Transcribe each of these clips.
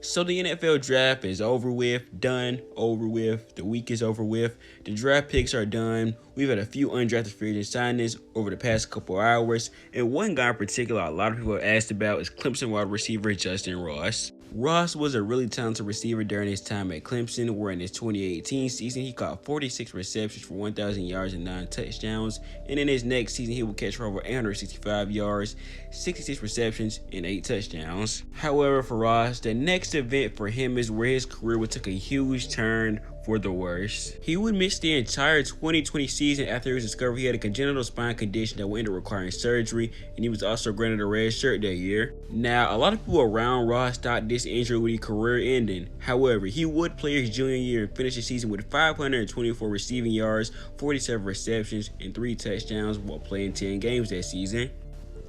So the NFL draft is over with, done, over with. The week is over with. The draft picks are done. We've had a few undrafted free agent signings over the past couple hours. And one guy in particular a lot of people have asked about is Clemson wide receiver Justyn Ross. Ross was a really talented receiver during his time at Clemson, where in his 2018 season he caught 46 receptions for 1,000 yards and 9 touchdowns, and in his next season he would catch for over 865 yards, 66 receptions, and 8 touchdowns. However, for Ross, the next event for him is where his career would take a huge turn for the worse. He would miss the entire 2020 season after it was discovered he had a congenital spine condition that would end up requiring surgery, and he was also granted a red shirt that year. Now, a lot of people around Ross thought this injury would be career ending. However, he would play his junior year and finish the season with 524 receiving yards, 47 receptions, and 3 touchdowns while playing 10 games that season.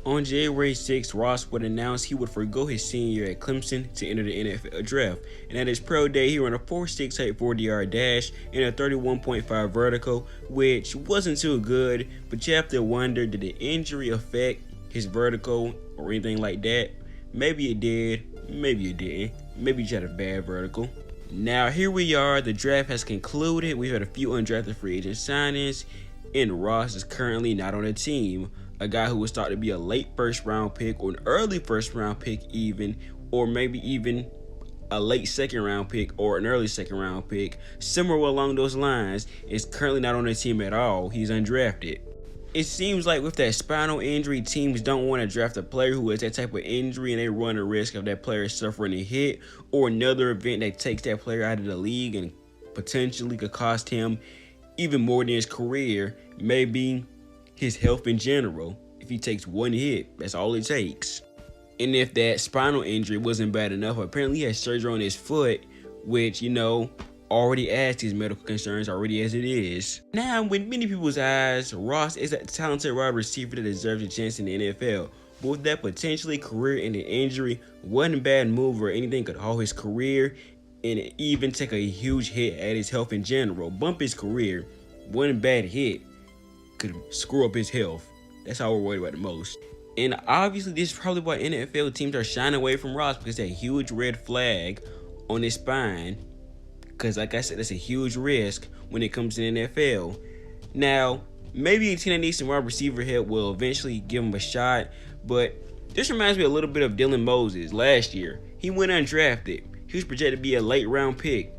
On January 6th, Ross would announce he would forgo his senior year at Clemson to enter the NFL draft, and at his pro day he ran a 4.68 40-yard dash and a 31.5 vertical, which wasn't too good, but you have to wonder, did the injury affect his vertical or anything like that? Maybe it did, maybe it didn't, maybe he had a bad vertical. Now here we are, the draft has concluded, we've had a few undrafted free agent signings, and Ross is currently not on the team. A guy who was thought to be a late first round pick or an early first round pick even, or maybe even a late second round pick or an early second round pick, somewhere along those lines, is currently not on the team at all. He's undrafted. It seems like with that spinal injury, teams don't want to draft a player who has that type of injury, and they run the risk of that player suffering a hit or another event that takes that player out of the league and potentially could cost him even more than his career, maybe his health in general. If he takes one hit, that's all it takes. And if that spinal injury wasn't bad enough, apparently he had surgery on his foot, which, already adds to his medical concerns already as it is. Now, in many people's eyes, Ross is a talented wide receiver that deserves a chance in the NFL. But with that potentially career-ending injury, one bad move or anything could halt his career and even take a huge hit at his health in general, bump his career. One bad hit could screw up his health. That's how we're worried about the most. And obviously this is probably why NFL teams are shying away from Ross, because that huge red flag on his spine, because like I said, that's a huge risk when it comes to the NFL. Now, maybe a team that needs some wide receiver help will eventually give him a shot, but this reminds me a little bit of Dylan Moses last year. He went undrafted. He was projected to be a late round pick,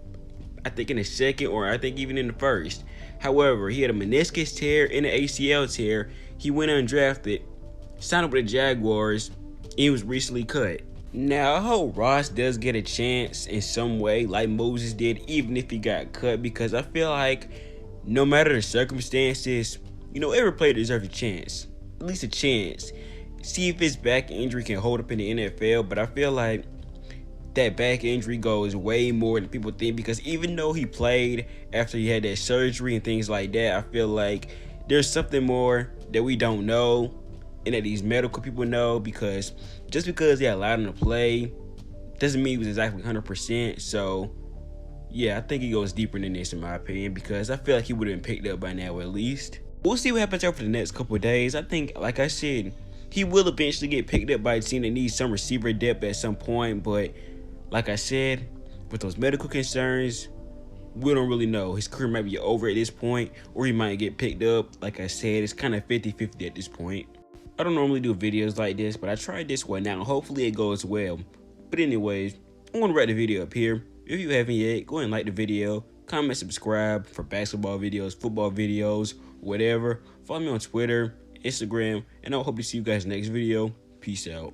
I think in the second or I think even in the first. However, he had a meniscus tear and an ACL tear. He went undrafted, signed up with the Jaguars, and he was recently cut. Now, I hope Ross does get a chance in some way like Moses did, even if he got cut, because I feel like no matter the circumstances, every player deserves a chance. At least a chance. See if his back injury can hold up in the NFL, but I feel like that back injury goes way more than people think, because even though he played after he had that surgery and things like that, I feel like there's something more that we don't know and that these medical people know, because just because they allowed him to play doesn't mean he was exactly 100%. So yeah, I think he goes deeper than this in my opinion, because I feel like he would have been picked up by now at least. We'll see what happens over the next couple of days. I think, like I said, he will eventually get picked up by a team that needs some receiver depth at some point, but like I said, with those medical concerns, we don't really know. His career might be over at this point, or he might get picked up. Like I said, it's kind of 50-50 at this point. I don't normally do videos like this, but I tried this one out. Hopefully it goes well. But anyways, I'm going to wrap the video up here. If you haven't yet, go ahead and like the video, comment, subscribe for basketball videos, football videos, whatever. Follow me on Twitter, Instagram, and I hope to see you guys next video. Peace out.